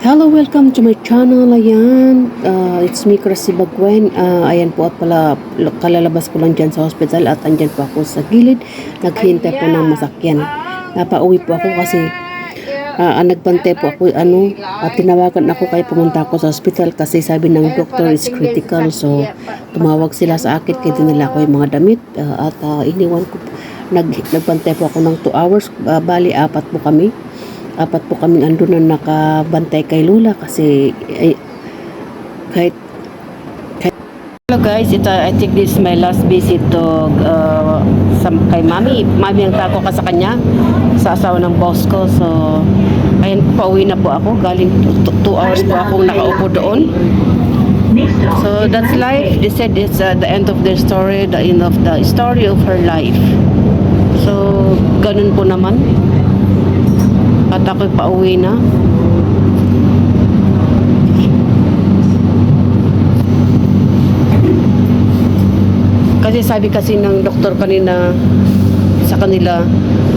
Hello, welcome to my channel. Ayan, it's me, Krissy Bagwen. Ayan po at pala, kalalabas ko lang dyan sa hospital at andyan po ako sa gilid. Naghintay po ng masakyan. Napauwi po ako kasi nagbantay po ako, at tinawagan ako kaya pumunta ako sa hospital kasi sabi ng doctor is critical. So, tumawag sila sa akin kaya dinala ko yung mga damit at iniwan ko. Nagbantay po ako ng 2 hours. Bali, apat po kami andun na nakabantay kay Lola kasi kahit hello guys, I think this is my last visit to kay Mami ang tako ka sa kanya sa asawa ng boss ko. So ayun, pauwi na po ako, galing 2 hours po akong nakaupo doon. So that's life. They said it's the end of their story, the end of the story of her life. So ganun po naman. At ako'y pauwi na. Kasi sabi kasi ng doktor kanina sa kanila,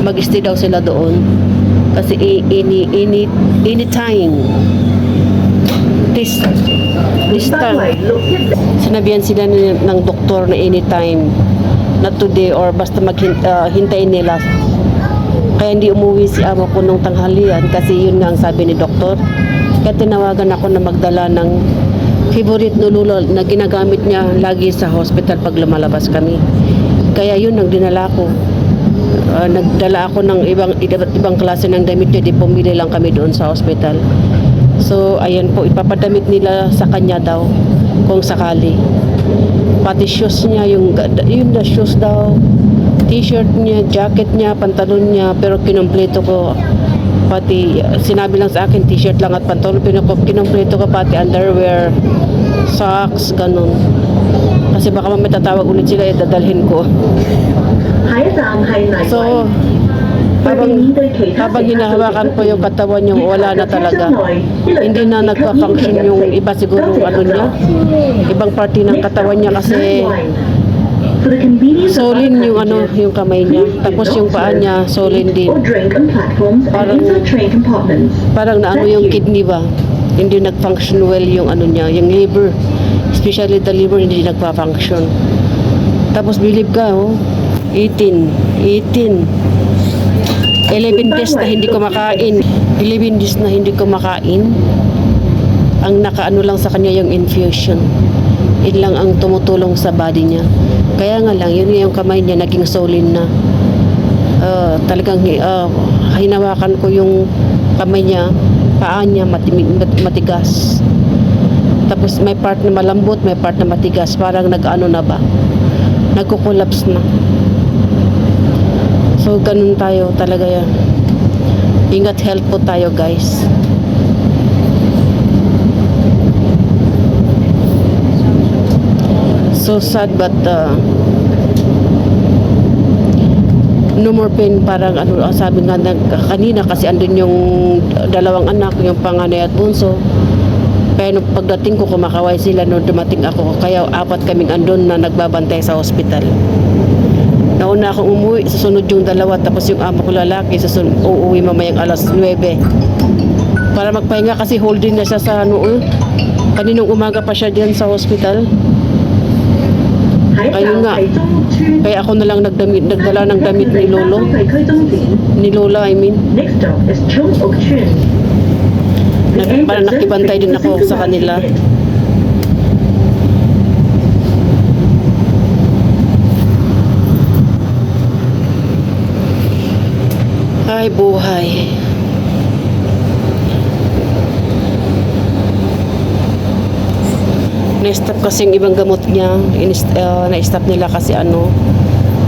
mag-stay daw sila doon. Kasi anytime. This time. Sinabihan sila ng doktor na anytime. Not today or basta hintayin nila. Kaya hindi umuwi si amo ko nung tanghalian kasi yun nga ang sabi ni doktor. Kaya tinawagan ako na magdala ng favorite nululo na ginagamit niya lagi sa hospital pag lumalabas kami. Kaya yun ang dinala ko. Nagdala ako ng ibang klase ng damit niya, di pumili lang kami doon sa hospital. So ayan po, ipapadamit nila sa kanya daw kung sakali. Pati shoes niya, yung na shoes daw, t-shirt niya, jacket niya, pantalon niya, pero kinumpleto ko. Pati sinabi lang sa akin t-shirt lang at pantalon, kinumpleto ko pati underwear, socks, ganun. Kasi baka mamaya tatawag ulit sila, dadalhin ko. So habang hinahawakan ko yung katawan niya, wala na talaga. Hindi na nagpa-function yung iba siguro niya, ibang party ng katawan niya kasi solid yung kamay niya, tapos yung paa niya solid din. Parang naano yung kidney ba, hindi nag-function well yung niya, yung liver, especially the liver hindi nagpa-function. Tapos bilib ka 11 days na hindi kumakain. 11 days na hindi kumakain. Ang nakaano lang sa kanya yung infusion. Yun lang ang tumutulong sa body niya. Kaya nga lang, yun yung kamay niya naging solid na. Talagang hinawakan ko yung kamay niya, paa niya matigas. Tapos may part na malambot, may part na matigas. Parang nag-ano na ba? Nagko-collapse na. So ganun tayo talaga yan. Ingat, health po tayo guys. So sad but no more pain. Parang sabi nga kanina kasi andun yung dalawang anak, yung panganay at bunso. Kaya nung pagdating ko kumakaway sila nung dumating ako. Kaya 4 kaming andun na nagbabantay sa hospital. Nauna akong umuwi, susunod yung dalawa, tapos yung amo ko lalaki uuwi mamayang alas 9 para magpahinga kasi holding na siya sa kaninong umaga pa siya diyan sa hospital. Ayun nga, kaya ako na lang nagdala ng damit ni Lola, I mean. Para nakibantay din ako sa kanila. Ay, buhay. Na-stop kasi yung ibang gamot niya. Na-stop nila kasi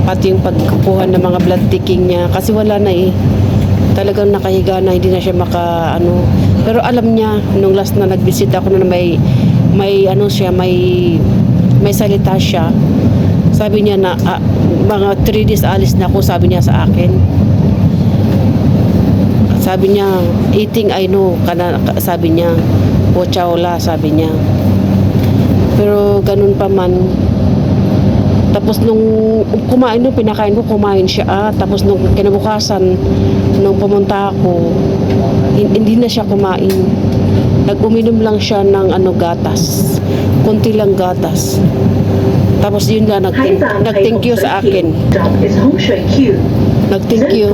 pati yung pagkukuha ng mga blood taking niya. Kasi wala na talagang nakahiga na, hindi na siya Pero alam niya, nung last na nag-visit ako na may salita siya. Sabi niya na, mga 3 days alis na ako, sabi niya sa akin. Sabi niya, eating I know, sabi niya, pochaola, sabi niya. Pero ganun pa man. Tapos nung pinakain ko, kumain siya. Tapos nung kinabukasan, nung pumunta ako, hindi na siya kumain. Nag-uminom lang siya ng gatas. Kunti lang gatas. Tapos yun lang, nag-thank you sa akin. Nag-thank you.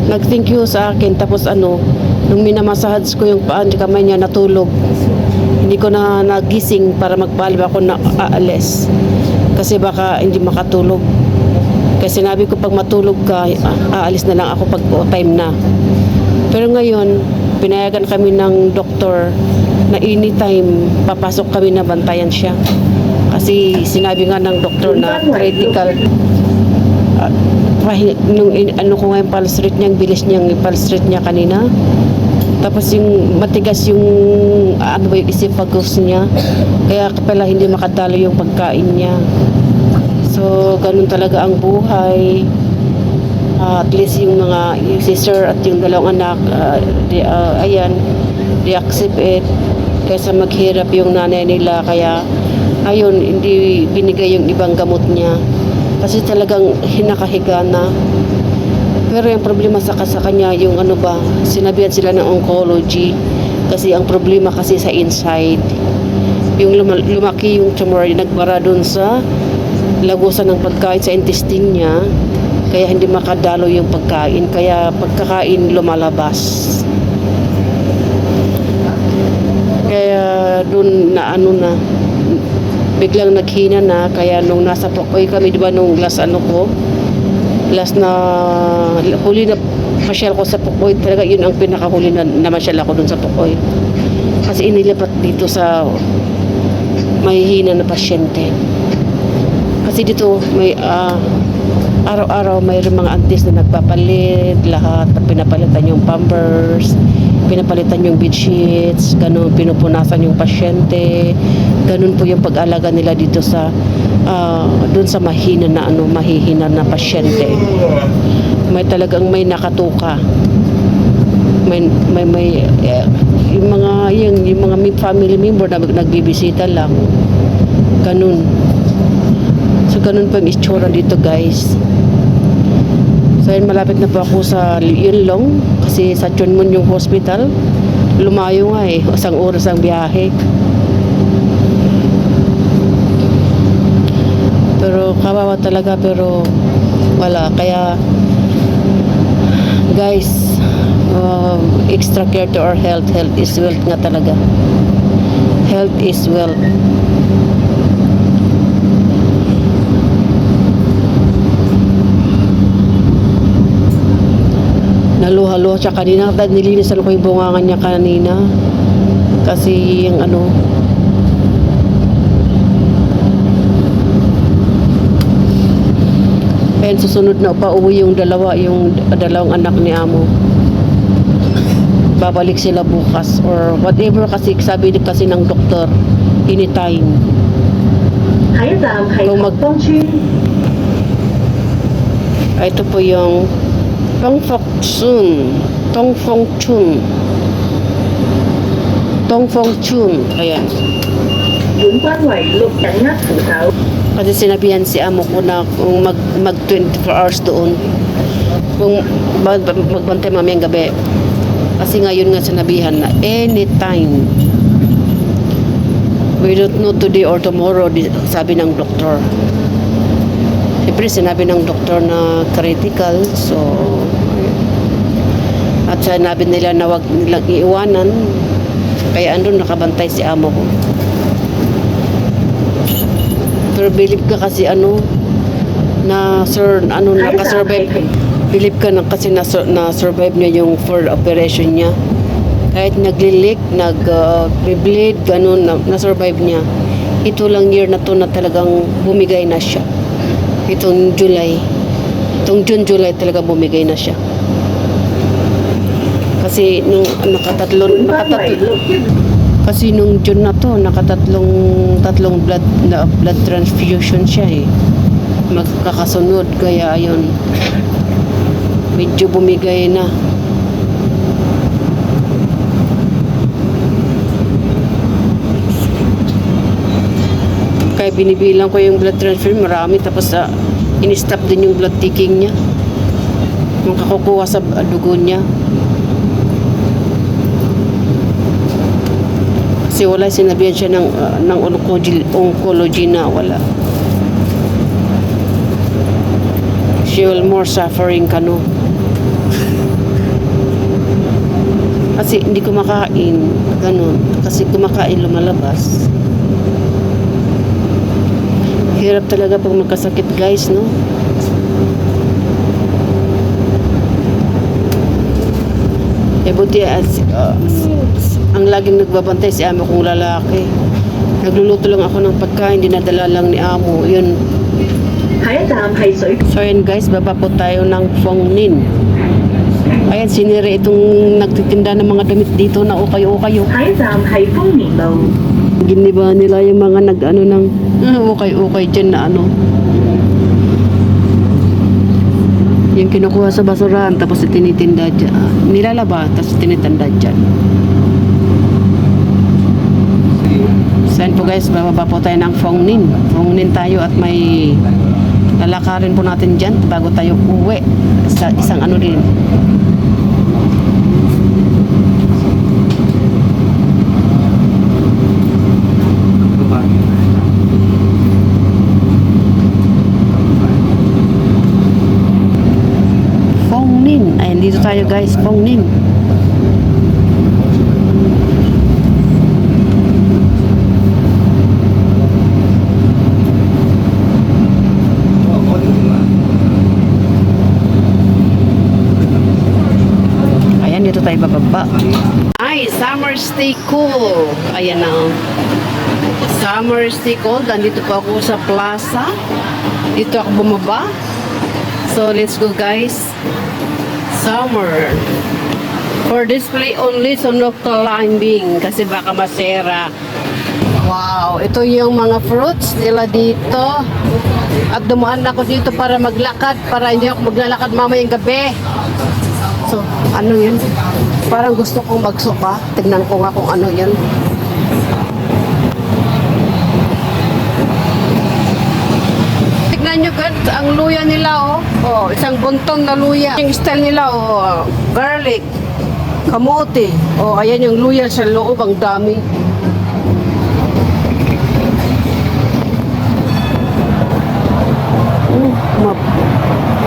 Nag-thank you sa akin. Tapos nung minamasahaj ko yung paan sa kamay niya, natulog. Hindi ko na nagising para magpaalim ako na aalis. Kasi baka hindi makatulog. Kasi sinabi ko pag matulog ka, aalis na lang ako pag time na. Pero ngayon, pinayagan kami ng doktor na anytime papasok kami na bantayan siya. Kasi sinabi nga ng doktor na critical. Nung ko nga yung pulse rate niya, ang bilis niyang pulse rate niya kanina. Tapos yung matigas yung yung esophagus niya. Kaya pala hindi makadalo yung pagkain niya. So, ganun talaga ang buhay. At least yung sister at yung dalawang anak, they accept it. Kaysa maghirap yung nanay nila. Kaya, ayun, hindi binigay yung ibang gamot niya. Kasi talagang hinakahiga na. Pero yung problema sa kanya, yung sinabihan sila ng oncology. Kasi ang problema kasi sa inside. Yung lumaki yung tumor, nagbara dun sa lagusan ng pagkain sa intestine niya. Kaya hindi makadalo yung pagkain. Kaya pagkakain lumalabas. Kaya dun na biglang naghina na. Kaya nung nasa Pukoy kami, di ba nung last na huli na pasyal ko sa Pukoy, talaga yun ang pinakahuli na namasyal ako dun sa Pukoy. Kasi inilipat dito sa mahihina na pasyente. Kasi dito may araw-araw mayroong mga aunties na nagpapalit, lahat pinapalitan yung pampers, pinapalitan yung bedsheets, ganun, pinupunasan yung pasyente, ganun po yung pag-alaga nila dito sa dun sa mahihina na pasyente. May talagang may nakatuka. May yung mga family member na nagbibisita lang. Ganun. So, ganun po yung itsura dito, guys. So, yun, malapit na po ako sa Yunlong. Kasi sa Chunmun yung hospital. Lumayo nga isang oras ang biyahe. Pero, kawawa talaga. Pero, wala. Kaya, guys, extra care to our health. Health is wealth nga talaga. Health is wealth. Naluha-luha siya kanina. Nilinisan ko yung bungangan niya kanina. Kasi yung and susunod na pauwi yung dalawang anak ni Amo. Babalik sila bukas or whatever kasi sabi kasi ng doktor, anytime. Ito po yung Tongfongchun. Ayan. Kasi sinabihan si Amo ko na kung mag 24 hours doon. Kung magbantay mamayang gabi. Kasi ngayon nga sinabihan na anytime. We don't know today or tomorrow, sabi ng doktor. Siyempre sinabi ng doktor na critical. So, at sinabi nila na wag nilang iiwanan. Kaya andun nakabantay si Amo ko. Pero believe ka kasi nakasurvive. Believe ka na kasi na-survive niya yung for operation niya. Kahit nagli-leak, nag-bleed, ganun, na-survive niya. Ito lang year na to na talagang bumigay na siya. Itong July. Itong June-July talaga bumigay na siya. Kasi nung kasi nung June na to, tatlong blood transfusion siya magkakasunod. Kaya ayun, medyo bumigay na. Kaya binibilang ko yung blood transfusion, marami. Tapos in-stop din yung blood taking niya. Yung kakukuha sa dugo niya. Kasi wala sinabihan siya ng oncology na wala. She will more suffering ka, no? Kasi hindi kumakain, ganun. Kasi kumakain, lumalabas. Hirap talaga pag magkasakit, guys, no? Buti ang laging nagbabantay si amo kong lalaki. Nagluluto lang ako ng pagkain, dinadala lang ni amo. Yun. So yun guys, baba po tayo ng Phong Ninh. Ayan, sinire itong nagtitinda ng mga damit dito na ukay-ukay. Giniba nila yung mga nag-ano ng ukay-ukay dyan na ano. Yung kinukuha sa basurahan tapos tinitinda dyan. Nilalaba tapos tinitinda dyan. So po guys, bababa po tayo ng Phong Ninh. Phong Ninh tayo at may lalakarin po natin dyan bago tayo uwi sa isang ano din. Phong Ninh. Ayan, dito tayo guys, Phong Ninh. Ayan, dito tayo bababa. Ay, summer stay cool. Ayan na. Summer stay cool. Nandito pa ako sa plaza. Dito ako bumaba. So, let's go guys. Summer. For display only, so no climbing. Kasi baka masera. Wow, ito yung mga fruits nila dito. At dumaan ako dito para maglakad. Para hindi ako maglalakad mamayang gabi. So, ano yun? Parang gusto kong magsuka. Tignan ko nga kung ano yun. Tignan nyo guys, ang luya nila oh. Oh, isang buntong na luya. Yung style nila oh, garlic, kamote. Oh, ayan yung luya sa loob, ang dami.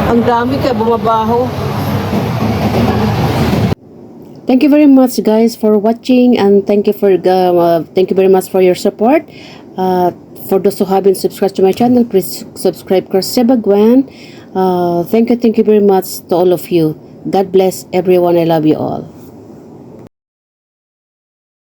Ang dami kaya bumabaho. Thank you very much guys for watching, and thank you very much for your support. For those who haven't subscribed to my channel, please subscribe Krusty Bagwan. Thank you very much to all of you. God bless everyone. I love you all.